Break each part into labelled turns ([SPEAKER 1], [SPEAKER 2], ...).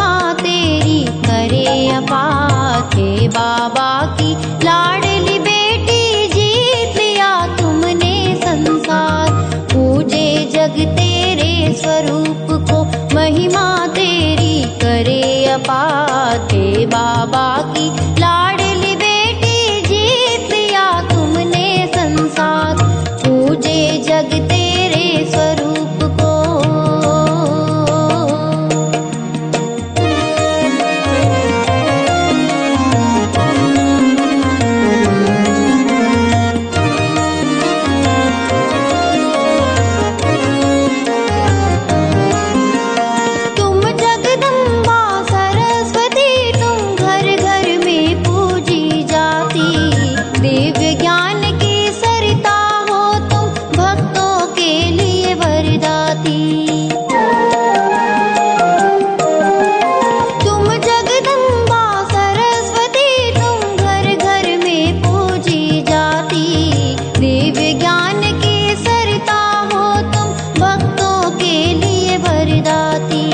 [SPEAKER 1] महिमा तेरी करे अपार। हे बाबा की लाडली बेटी जीत लिया तुमने संसार। पूजे जग तेरे स्वरूप को महिमा तेरी करे अपार। हे बाबा की लाडली बेटी जीत लिया तुमने संसार। पूजे जग तेरे स्वरूप को। तुम जगदम्बा सरस्वती तुम घर घर में पूजी जाती। दिव्य ज्ञान की सरिता हो तुम भक्तों के लिए वरदाती। तुम जगदम्बा सरस्वती तुम घर घर में पूजी जाती। दिव्य ज्ञान की सरिता हो तुम भक्तों के लिए वरदाती।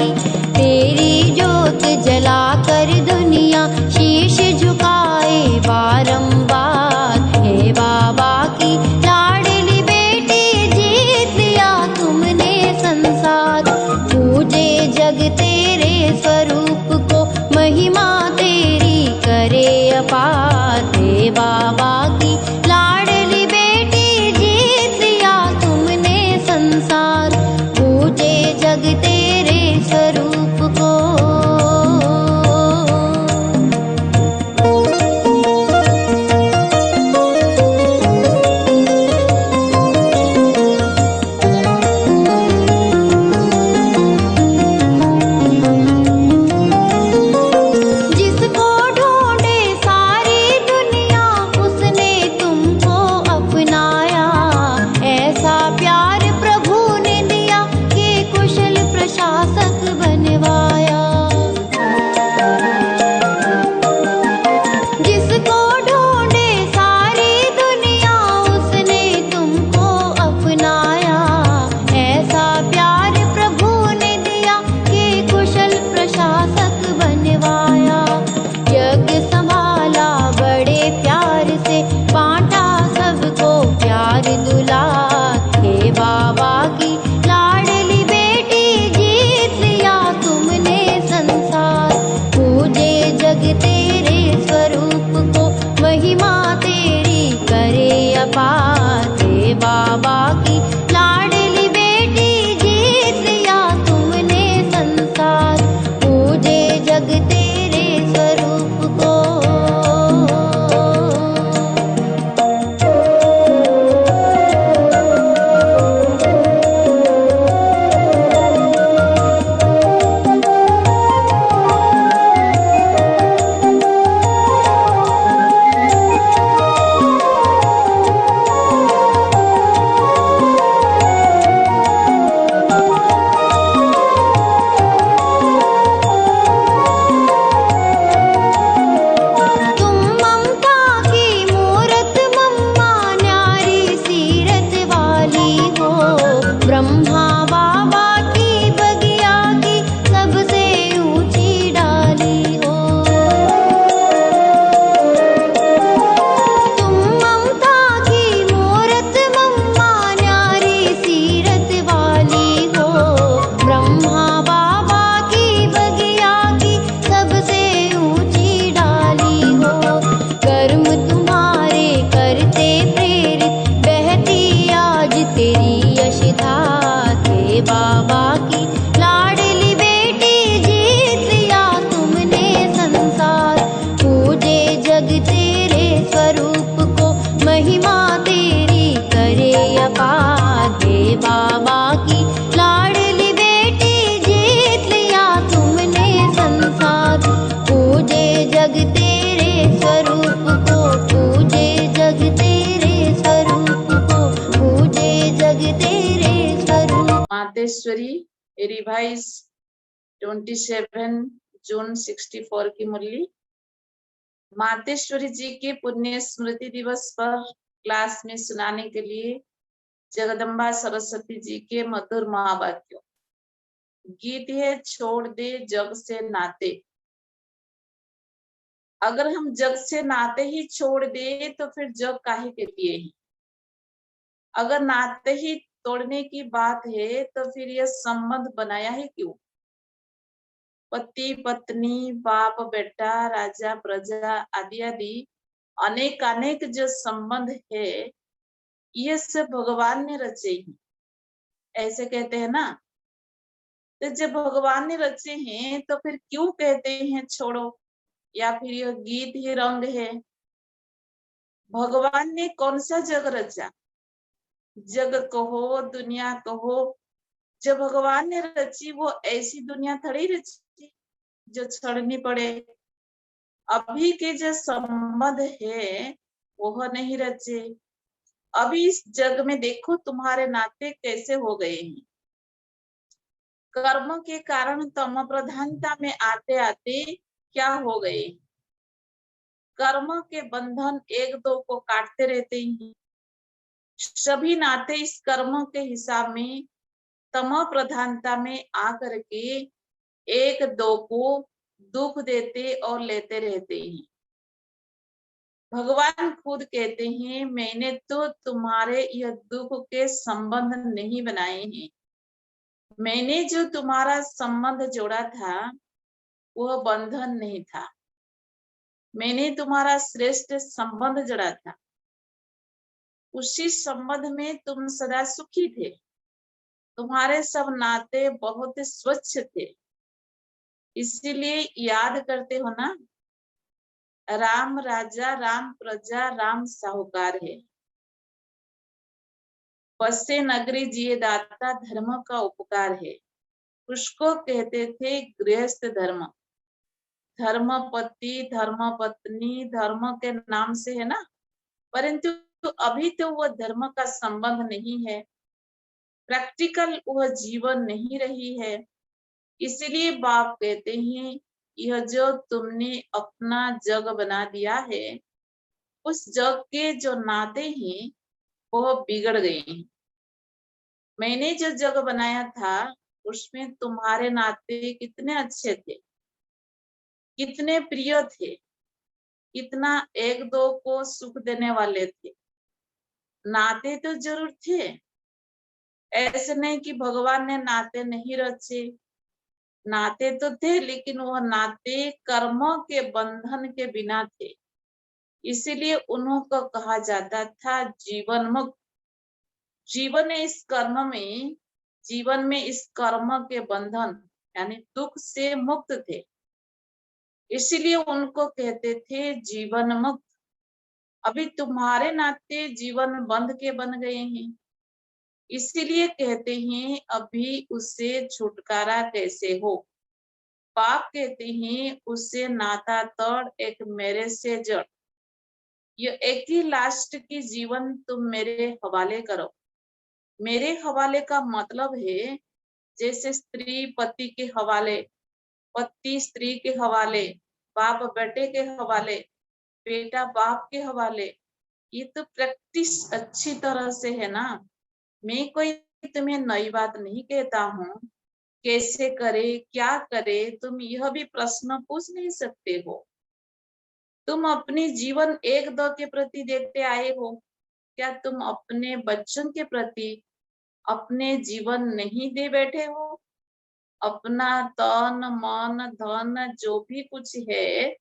[SPEAKER 1] तेरी ज्योत जलाकर दुनिया शीश झुकाए बारंबार। हे बाबा की लाडली बेटी जीत लिया तुमने संसार। पूजे जग तेरे स्वरूप को महिमा तेरी करे अपार। हे बाबा की लाडली बेटी जीत लिया तुमने संसार। पूजे जग तेरे स्वरूप को। जिसको ढूंढे सारी दुनिया उसने तुमको अपनाया। ऐसा प्यार प्रभु ने दिया कि कुशल प्रशासक बनवाया। जिसको ढूंढे सारी दुनिया उसने तुमको अपनाया। ऐसा प्यार प्रभु ने दिया कि कुशल प्रशासक बनवाया। यज्ञ संभाला बड़े प्यार से बांटा सबको प्यार दुलार। हे बाबा की लाडली बेटी जीत लिया तुमने संसार। पूजे जग तेरे स्वरूप को महिमा तेरी करे अपार। हे बाबा की लाडली बेटी जीत लिया तुमने संसार। पूजे जग तेरे स्वरूप को। तुम ममता की मूरत मम्मा न्यारी सीरत वाली हो। ब्रह्मा बाबा की बगिया की सबसे ऊंची डाली हो। तुम ममता की मूरत मम्मा न्यारी सीरत वाली हो। ब्रह्मा बाबा की बगिया की सबसे ऊंची डाली हो। कर्म तुम्हारे करते प्रेरित बहती आज तेरी यशधार। हे बाबा की लाडली बेटी जीत लिया तुमने संसार। पूजे जग तेरे स्वरूप को महिमा तेरी करे अपार। हे बाबा की लाडली बेटी जीत लिया तुमने संसार। पूजे जग तेरे स्वरूप को। पूजे जग तेरे स्वरूप को। पूजे जग तेरे स्वरूप।
[SPEAKER 2] मातेश्वरी रिवाइज 27 जून 64 की मुरली। मातेश्वरी जी के पुण्य स्मृति दिवस पर क्लास में सुनाने के लिए जगदम्बा सरस्वती जी के मधुर महावाक्यों। गीत है छोड़ दे जग से नाते। अगर हम जग से नाते ही छोड़ दे तो फिर जग काहे के लिए ही। अगर नाते ही तोड़ने की बात है तो फिर यह संबंध बनाया है क्यों। पति पत्नी बाप बेटा राजा प्रजा आदि आदि अनेक अनेक जो संबंध है ये सब भगवान ने रचे हैं, ऐसे कहते हैं ना। तो जब भगवान ने रचे हैं तो फिर क्यों कहते हैं छोड़ो, या फिर यह गीत ही रंग है। भगवान ने कौन सा जग रचा, जग कहो दुनिया कहो, जब भगवान ने रची वो ऐसी दुनिया थोड़ी रची जो छोड़नी पड़े। अभी के जो संबंध है वह नहीं रचे। अभी इस जग में देखो तुम्हारे नाते कैसे हो गए हैं। कर्म के कारण तम प्रधानता में आते आते क्या हो गए, कर्म के बंधन एक दो को काटते रहते हैं। सभी नाते इस कर्म के हिसाब में तम प्रधानता में आकर के एक दो को दुख देते और लेते रहते हैं। भगवान खुद कहते हैं मैंने तो तुम्हारे यह दुख के संबंध नहीं बनाए हैं। मैंने जो तुम्हारा संबंध जोड़ा था वह बंधन नहीं था। मैंने तुम्हारा श्रेष्ठ संबंध जोड़ा था, उसी संबंध में तुम सदा सुखी थे। तुम्हारे सब नाते बहुत स्वच्छ थे। इसीलिए याद करते हो ना, राम राजा राम प्रजा राम साहूकार है। बसे नगरी जिए दाता धर्म का उपकार है। उसको कहते थे गृहस्थ धर्म। धर्म पति धर्म पत्नी धर्म के नाम से है ना, परंतु अभी तो वह धर्म का संबंध नहीं है, प्रैक्टिकल वह जीवन नहीं रही है। इसलिए बाप कहते हैं यह जो तुमने अपना जग बना दिया है उस जग के जो नाते हैं वह बिगड़ गए हैं। मैंने जो जग बनाया था उसमें तुम्हारे नाते कितने अच्छे थे, कितने प्रिय थे, कितना एक दो को सुख देने वाले थे। नाते तो जरूर थे, ऐसे नहीं कि भगवान ने नाते नहीं रचे। नाते तो थे लेकिन वह नाते कर्मों के बंधन के बिना थे। इसीलिए उन्हों को कहा जाता था जीवन मुक्त। जीवन इस कर्म में, जीवन में इस कर्म के बंधन यानी दुख से मुक्त थे। इसीलिए उनको कहते थे जीवन मुक्त। अभी तुम्हारे नाते जीवन बंध के बन गए हैं, इसीलिए कहते हैं अभी उससे छुटकारा कैसे हो। पाप कहते हैं उससे नाता तोड़ एक मेरे से जड़। ये एक ही लास्ट की जीवन तुम मेरे हवाले करो। मेरे हवाले का मतलब है जैसे स्त्री पति के हवाले, पति स्त्री के हवाले, बाप बेटे के हवाले, बेटा बाप के हवाले। ये तो प्रैक्टिस अच्छी तरह से है ना। मैं कोई तुम्हें नई बात नहीं कहता हूँ। कैसे करे क्या करे तुम यह भी प्रश्न पूछ नहीं सकते हो। तुम अपनी जीवन एक दो के प्रति देखते आए हो, क्या तुम अपने बच्चों के प्रति अपने जीवन नहीं दे बैठे हो। अपना तन मन धन जो भी कुछ है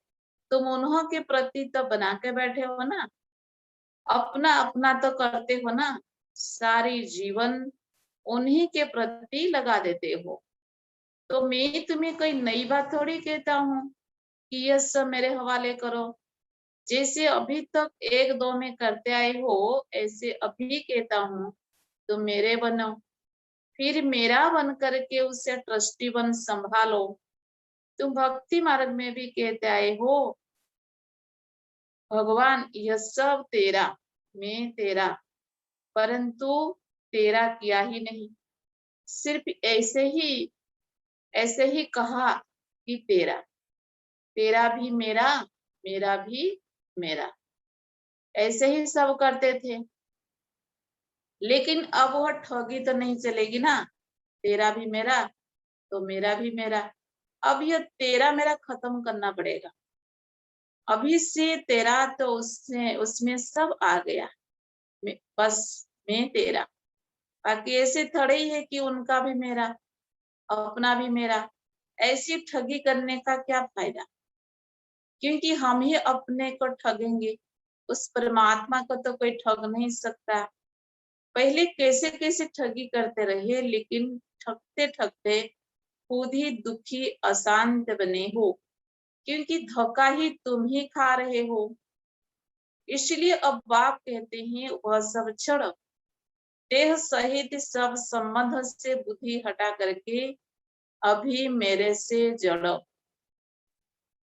[SPEAKER 2] तुम उन्हों के प्रति तो बना के बैठे हो ना। अपना अपना तो करते हो ना, सारी जीवन उन्हीं के प्रति लगा देते हो। तो मैं तुम्हें कोई नई बात थोड़ी कहता हूँ कि यह सब मेरे हवाले करो। जैसे अभी तक एक दो में करते आए हो ऐसे अभी कहता हूँ तो मेरे बनो, फिर मेरा बन करके उसे ट्रस्टी बन संभालो। तुम भक्ति मार्ग में भी कहते आए हो भगवान यह सब तेरा, मैं तेरा, परंतु तेरा किया ही नहीं। सिर्फ ऐसे ही कहा कि तेरा, तेरा भी मेरा, मेरा भी मेरा, ऐसे ही सब करते थे। लेकिन अब वह ठगी तो नहीं चलेगी ना, तेरा भी मेरा तो मेरा भी मेरा। अब ये तेरा मेरा खत्म करना पड़ेगा। अभी से तेरा तो उससे उसमें सब आ गया। बस मैं तेरा। बाकी ऐसे थोड़े ही है कि उनका भी मेरा, अपना भी मेरा। ऐसी ठगी करने का क्या फायदा? क्योंकि हम ही अपने को ठगेंगे, उस परमात्मा को तो कोई ठग नहीं सकता। पहले कैसे कैसे ठगी करते रहे, लेकिन ठगते ठगते खुद ही दुखी अशांत बने हो, क्योंकि धोखा ही तुम ही खा रहे हो। इसलिए अब बाप कहते हैं वह सब छोड़ो, देह सहित सब संबंध से बुद्धि हटा करके अभी मेरे से जड़ो।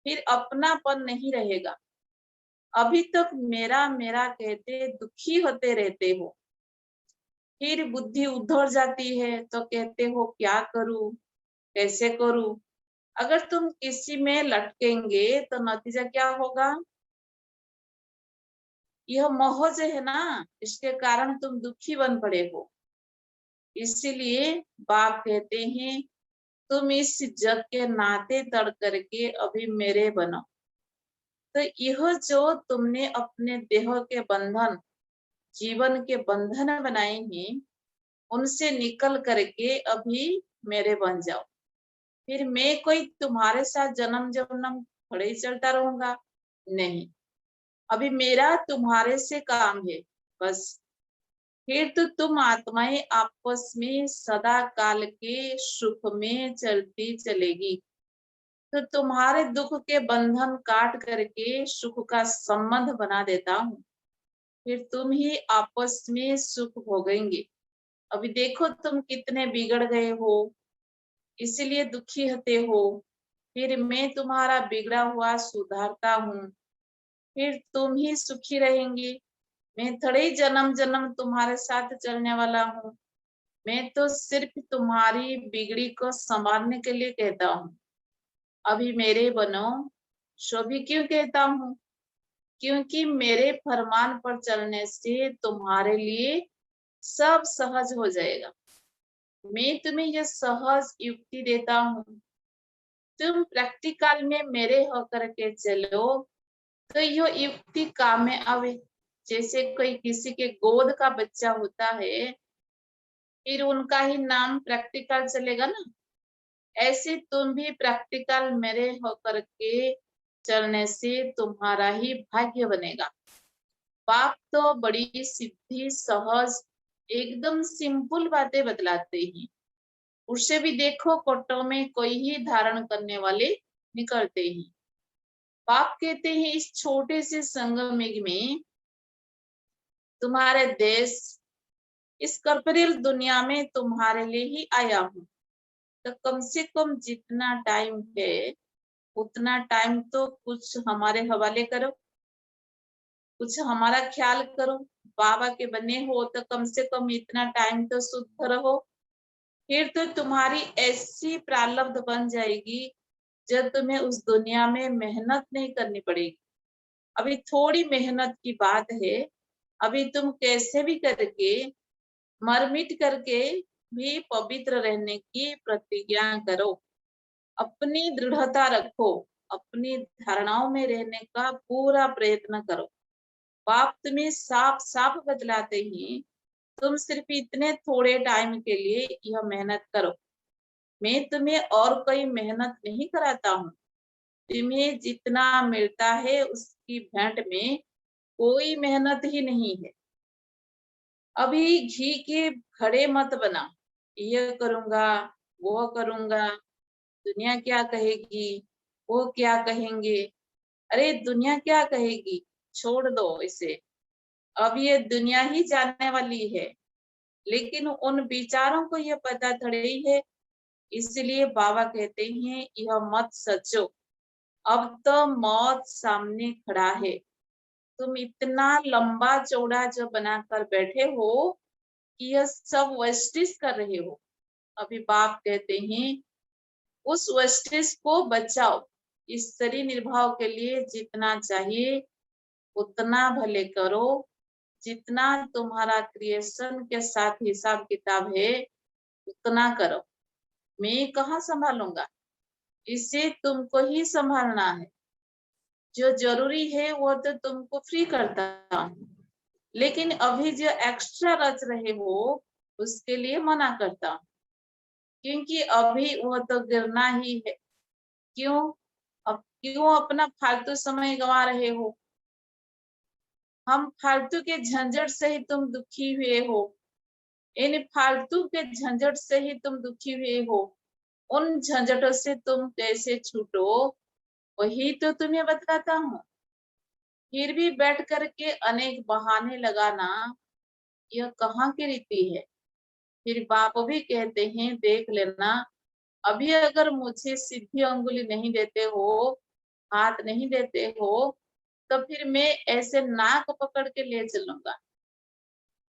[SPEAKER 2] फिर अपनापन नहीं रहेगा। अभी तक मेरा मेरा कहते दुखी होते रहते हो, फिर बुद्धि उधर जाती है तो कहते हो क्या करूं, कैसे करूं। अगर तुम किसी में लटकेंगे तो नतीजा क्या होगा? यह मोह जो है ना, इसके कारण तुम दुखी बन पड़े हो। इसीलिए बाप कहते हैं तुम इस जग के नाते तड़ करके अभी मेरे बनो। तो यह जो तुमने अपने देह के बंधन, जीवन के बंधन बनाए हैं, उनसे निकल करके अभी मेरे बन जाओ। फिर मैं कोई तुम्हारे साथ जन्म जन्म खड़े ही चलता रहूंगा? नहीं। अभी मेरा तुम्हारे से काम है, बस। फिर तो तुम आत्माएं आपस में सदा काल के सुख में चलती चलेगी। तो तुम्हारे दुख के बंधन काट करके सुख का संबंध बना देता हूँ। फिर तुम ही आपस में सुख भोगेंगे। अभी देखो तुम कितने बिगड़ गए हो, इसलिए दुखी होते हो। फिर मैं तुम्हारा बिगड़ा हुआ सुधारता हूँ, फिर तुम ही सुखी रहेंगे। मैं थोड़े ही जन्म जन्म तुम्हारे साथ चलने वाला हूँ। मैं तो सिर्फ तुम्हारी बिगड़ी को संभालने के लिए कहता हूँ, अभी मेरे बनो। सो भी क्यों कहता हूँ? क्योंकि मेरे फरमान पर चलने से तुम्हारे लिए सब सहज हो जाएगा। मैं तुम्हें यह सहज युक्ति देता हूँ। तुम प्रैक्टिकल में मेरे होकर के चलो तो यह युक्ति काम में आवे। जैसे कोई किसी के गोद का बच्चा होता है, फिर उनका ही नाम प्रैक्टिकल चलेगा ना। ऐसे तुम भी प्रैक्टिकल मेरे होकर के चलने से तुम्हारा ही भाग्य बनेगा। बाप तो बड़ी सीधी सहज एकदम सिंपल बातें बतलाते हैं। उसे भी देखो कोटों में कोई ही धारण करने वाले निकलते हैं। बाप कहते हैं इस छोटे से संगम में तुम्हारे देश, इस कर्पोरेल दुनिया में तुम्हारे लिए ही आया हूँ। तो कम से कम जितना टाइम है उतना टाइम तो कुछ हमारे हवाले करो, कुछ हमारा ख्याल करो। बाबा के बने हो तो कम से कम इतना टाइम तो शुद्ध रहो। फिर तो तुम्हारी ऐसी प्रारब्ध बन जाएगी जब तुम्हें उस दुनिया में मेहनत नहीं करनी पड़ेगी। अभी थोड़ी मेहनत की बात है। अभी तुम कैसे भी करके मर मिट करके भी पवित्र रहने की प्रतिज्ञा करो। अपनी दृढ़ता रखो, अपनी धारणाओं में रहने का पूरा प्रयत्न करो। बाप तुम्हें साफ साफ बतलाते ही तुम सिर्फ इतने थोड़े टाइम के लिए यह मेहनत करो। मैं तुम्हें और कोई मेहनत नहीं कराता हूँ। तुम्हें जितना मिलता है उसकी भेंट में कोई मेहनत ही नहीं है। अभी घी के घड़े मत बना, ये करूंगा वो करूंगा, दुनिया क्या कहेगी, वो क्या कहेंगे। अरे दुनिया क्या कहेगी, छोड़ दो इसे। अब ये दुनिया ही जाने वाली है, लेकिन उन विचारों को ये पता थोड़ी है। इसलिए बाबा कहते हैं यह मत सचो, अब तो मौत सामने खड़ा है। तुम इतना लंबा चौड़ा जो बनाकर बैठे हो कि यह सब वेस्टिस कर रहे हो। अभी बाप कहते हैं उस वेस्टिस को बचाओ। इस शरीर निर्भाव के लिए जितना चाहिए उतना भले करो। जितना तुम्हारा क्रिएशन के साथ हिसाब किताब है उतना करो। मैं कहाँ संभालूंगा, इसे तुमको ही संभालना है। जो जरूरी है वो तो तुमको फ्री करता हूँ, लेकिन अभी जो एक्स्ट्रा रच रहे हो उसके लिए मना करता हूँ, क्योंकि अभी वो तो गिरना ही है। क्यों? अब क्यों अपना फालतू समय गंवा रहे हो? हम फालतू के झंझट से ही तुम दुखी हुए हो, इन फालतू के झंझट से ही तुम दुखी हुए हो। उन झंझटों से तुम कैसे छूटो वही तो तुम्हें बताता हूँ। फिर भी बैठ करके अनेक बहाने लगाना यह कहाँ की रीति है। फिर बाप भी कहते हैं देख लेना, अभी अगर मुझे सीधी अंगुली नहीं देते हो, हाथ नहीं देते हो, तो फिर मैं ऐसे नाक पकड़ के ले चलूंगा।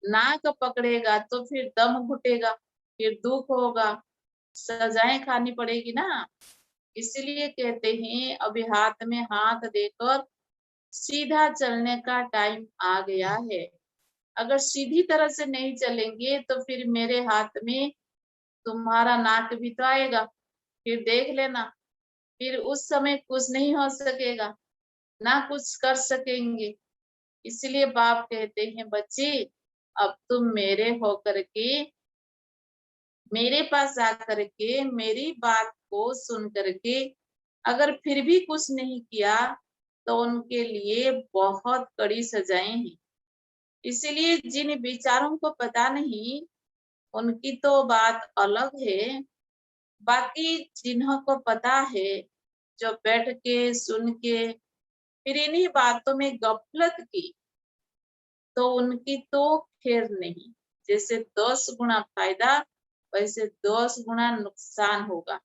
[SPEAKER 2] नाक पकड़ेगा तो फिर दम घुटेगा, फिर दुख होगा, सजाएं खानी पड़ेगी ना। इसलिए कहते हैं अभी हाथ में हाथ देकर सीधा चलने का टाइम आ गया है। अगर सीधी तरह से नहीं चलेंगे तो फिर मेरे हाथ में तुम्हारा नाक भी तो आएगा, फिर देख लेना। फिर उस समय कुछ नहीं हो सकेगा, ना कुछ कर सकेंगे। इसलिए बाप कहते हैं बच्चे, अब तुम मेरे होकर के मेरे पास आकर के मेरी बात को सुन करके अगर फिर भी कुछ नहीं किया तो उनके लिए बहुत कड़ी सजाएं हैं। इसलिए जिन विचारों को पता नहीं उनकी तो बात अलग है, बाकी जिन्हों को पता है, जो बैठ के सुन के फिर इन्हीं बातों में गफलत की, तो उनकी तो खैर नहीं। जैसे 10 गुना फायदा वैसे 10 गुना नुकसान होगा।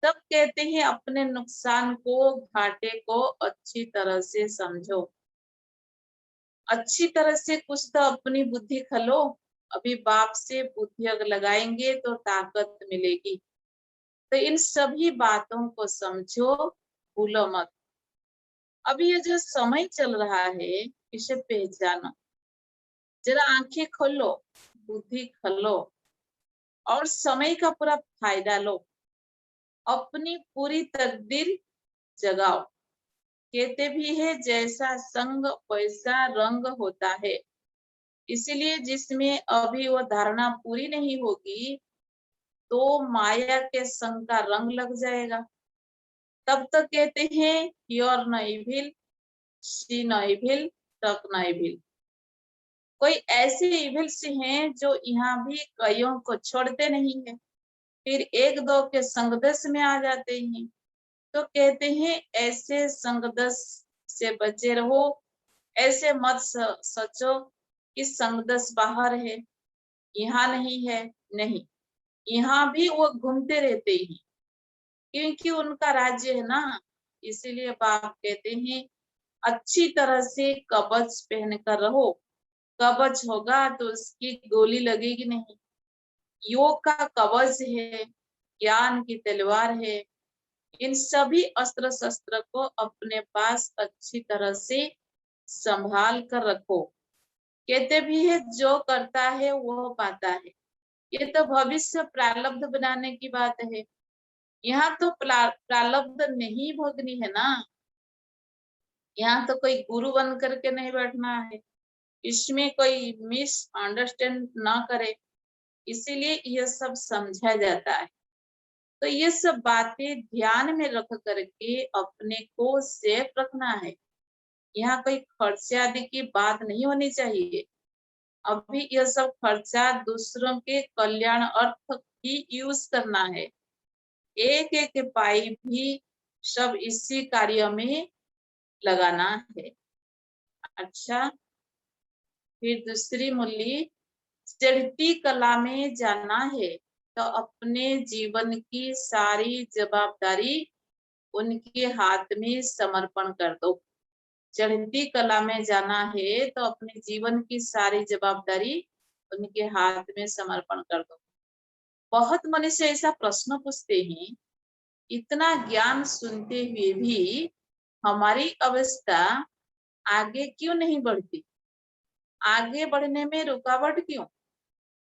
[SPEAKER 2] तब कहते हैं अपने नुकसान को, घाटे को अच्छी तरह से समझो। अच्छी तरह से कुछ तो अपनी बुद्धि खलो। अभी बाप से बुद्धि अगर लगाएंगे तो ताकत मिलेगी। तो इन सभी बातों को समझो, भूलो मत। अभी ये जो समय चल रहा है इसे पहचानो, जरा आंखें खोलो, बुद्धि खोलो और समय का पूरा फायदा लो। अपनी पूरी तकदीर जगाओ। कहते भी है जैसा संग वैसा रंग होता है। इसीलिए जिसमें अभी वो धारणा पूरी नहीं होगी तो माया के संग का रंग लग जाएगा। तब तक कहते हैं योर न इविल, शी न इविल, टक न इविल। कोई ऐसे इविल से हैं जो यहाँ भी कईयों को छोड़ते नहीं है, फिर एक दो के संगदस में आ जाते हैं। तो कहते हैं ऐसे संगदस से बचे रहो, ऐसे मत सोचो कि संगदस बाहर है, यहाँ नहीं है। नहीं, यहाँ भी वो घूमते रहते हैं, क्योंकि उनका राज्य है ना। इसीलिए बाप कहते हैं अच्छी तरह से कवच पहन कर रहो। कवच होगा तो उसकी गोली लगेगी नहीं। योग का कवच है, ज्ञान की तलवार है। इन सभी अस्त्र शस्त्र को अपने पास अच्छी तरह से संभाल कर रखो। कहते भी है जो करता है वो पाता है। ये तो भविष्य प्रारब्ध बनाने की बात है। यहाँ तो प्रारब्ध नहीं भोगनी है ना। यहाँ तो कोई गुरु बन करके नहीं बैठना है। इसमें कोई मिस अंडरस्टैंड ना करे, इसीलिए यह सब समझा जाता है। तो ये सब बातें ध्यान में रख करके अपने को सेफ रखना है। यहाँ कोई खर्चे आदि की बात नहीं होनी चाहिए। अभी यह सब खर्चा दूसरों के कल्याण अर्थ ही यूज करना है। एक एक पाई भी सब इसी कार्य में लगाना है। अच्छा, फिर दूसरी मूल्य, चढ़ती कला में जाना है तो अपने जीवन की सारी जवाबदारी उनके हाथ में समर्पण कर दो। चढ़ती कला में जाना है तो अपने जीवन की सारी जवाबदारी उनके हाथ में समर्पण कर दो। बहुत मनुष्य ऐसा प्रश्न पूछते हैं, इतना ज्ञान सुनते हुए भी हमारी अवस्था आगे क्यों नहीं बढ़ती, आगे बढ़ने में रुकावट क्यों?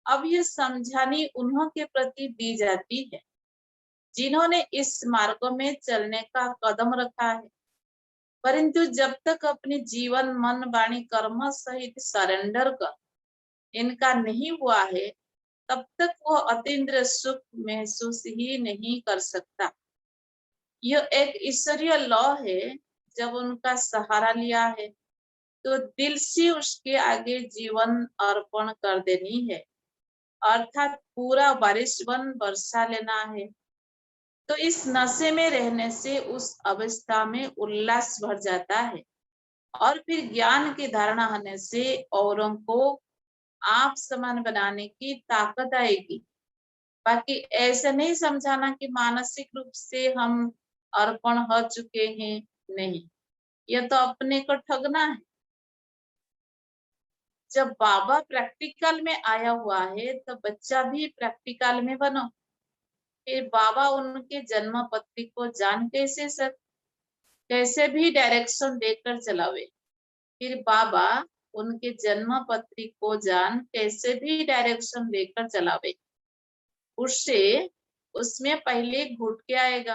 [SPEAKER 2] अब ये समझानी उन्हों के प्रति दी जाती है। जिन्होंने इस मार्ग में चलने का कदम रखा है, परंतु जब तक अपने जीवन मन वाणी कर्म सहित सरेंडर कर इनका नहीं हुआ है, तब तक वो अतीन्द्रिय सुख महसूस ही नहीं कर सकता। यह एक ईश्वरीय लॉ है। जब उनका सहारा लिया है तो दिल से उसके आगे जीवन अर्पण कर देनी है, अर्थात पूरा बारिशवन बरसा लेना है। तो इस नशे में रहने से उस अवस्था में उल्लास भर जाता है और फिर ज्ञान की धारणा होने से औरों को आप समान बनाने की ताकत आएगी। बाकी ऐसा नहीं समझाना कि मानसिक रूप से हम अर्पण हो चुके हैं, नहीं, यह तो अपने को ठगना है। जब बाबा प्रैक्टिकल में आया हुआ है तो बच्चा भी प्रैक्टिकल में बनो। फिर बाबा उनके जन्म पत्री को जान कैसे भी डायरेक्शन देकर चलावे। फिर बाबा उनके जन्म पत्री को जान कैसे भी डायरेक्शन देकर चलावे, उससे उसमें पहले घुट के आएगा,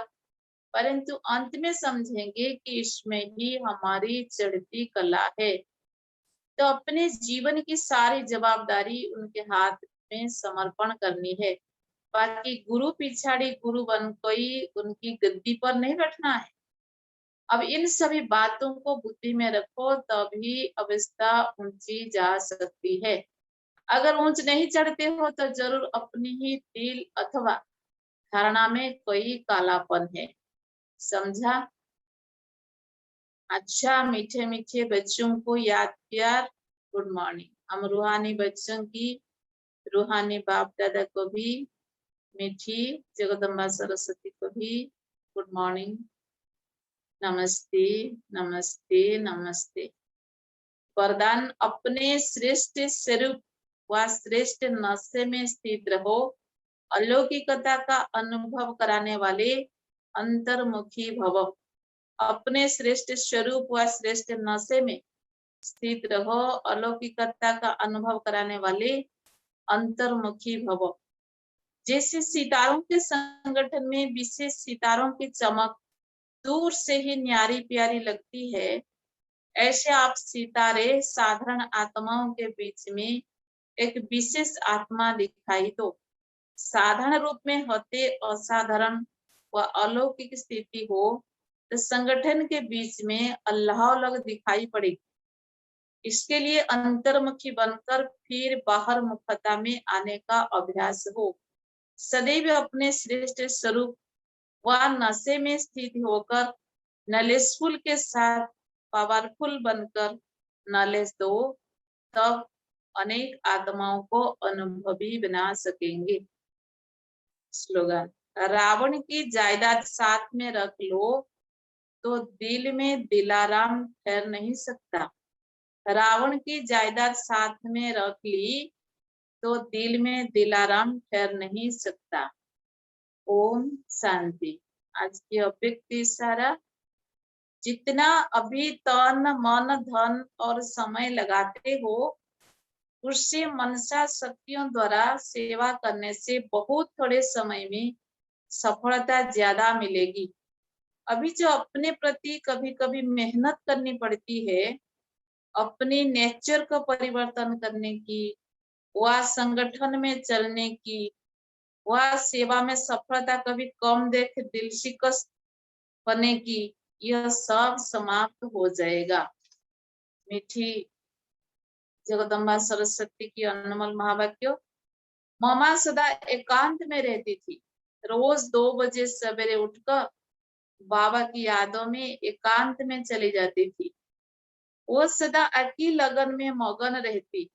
[SPEAKER 2] परंतु अंत में समझेंगे कि इसमें ही हमारी चढ़ती कला है। तो अपने जीवन की सारी जवाबदारी उनके हाथ में समर्पण करनी है। बाकी गुरु पिछाड़ी गुरु बन कोई उनकी गद्दी पर नहीं बैठना है। अब इन सभी बातों को बुद्धि में रखो, तभी अवस्था ऊंची जा सकती है। अगर ऊंच नहीं चढ़ते हो तो जरूर अपनी ही दिल अथवा धारणा में कोई कालापन है। समझा? अच्छा मीठे मीठे बच्चों को याद प्यार गुड मॉर्निंग। हम रूहानी बच्चों की रूहानी बाप दादा को भी, मीठी जगदम्बा सरस्वती को भी गुड मॉर्निंग, नमस्ते नमस्ते नमस्ते। वरदान अपने श्रेष्ठ स्वरूप व श्रेष्ठ नशे में स्थित रहो। अलौकिकता का अनुभव कराने वाले अंतर्मुखी भव। अपने श्रेष्ठ स्वरूप व श्रेष्ठ नशे में स्थित रहो। अलौकिकता का अनुभव कराने वाले अंतर्मुखी भव। जैसे सितारों के संगठन में विशेष सितारों की चमक दूर से ही न्यारी प्यारी लगती है, ऐसे आप सितारे साधारण आत्माओं के बीच में एक विशेष आत्मा दिखाई दो। साधारण रूप में होते असाधारण व अलौकिक स्थिति हो तो संगठन के बीच में अल्लाह अलग दिखाई पड़ेगी। इसके लिए अंतर्मुखी बनकर फिर बाहर मुखता में आने का अभ्यास हो। सदैव अपने श्रेष्ठ स्वरूप व नशे में स्थित होकर नॉलेजफुल के साथ पावरफुल बनकर नॉलेज दो, तब अनेक आत्माओं को अनुभवी बना सकेंगे। स्लोगन, रावण की जायदाद साथ में रख लो तो दिल में दिलाराम ठहर नहीं सकता। रावण की जायदाद साथ में रख ली तो दिल में दिलाराम ठहर नहीं सकता। ओम शांति। आज की अव्यक्त सारा, जितना अभी तन मन धन और समय लगाते हो, उससे मनसा शक्तियों द्वारा सेवा करने से बहुत थोड़े समय में सफलता ज्यादा मिलेगी। अभी जो अपने प्रति कभी कभी मेहनत करनी पड़ती है, अपने नेचर को परिवर्तन करने की, वह संगठन में चलने की, वह सेवा में सफलता कभी कम देख दिल शिकस्त होने की, यह सब समाप्त हो जाएगा। मीठी जगदम्बा सरस्वती की अनमोल महावाक्य। ममा सदा एकांत में रहती थी। रोज 2 बजे सवेरे उठकर बाबा की यादों में एकांत में चली जाती थी। वो सदा अकी लगन में मगन रहती।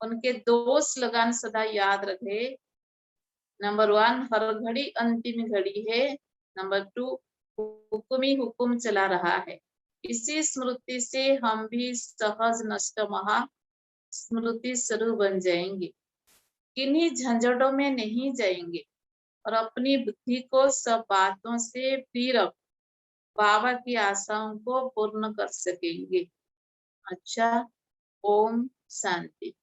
[SPEAKER 2] उनके 2 स्लोगन सदा याद रखे। नंबर 1, हर घड़ी अंतिम घड़ी है। नंबर 2, हुक्म ही हुक्म चला रहा है। इसी स्मृति से हम भी सहज नष्ट महा स्मृति स्वरूप बन जाएंगे। किन्हीं झंझटों में नहीं जाएंगे और अपनी बुद्धि को सब बातों से फिर बाबा की आशाओं को पूर्ण कर सकेंगे। अच्छा, ओम शांति।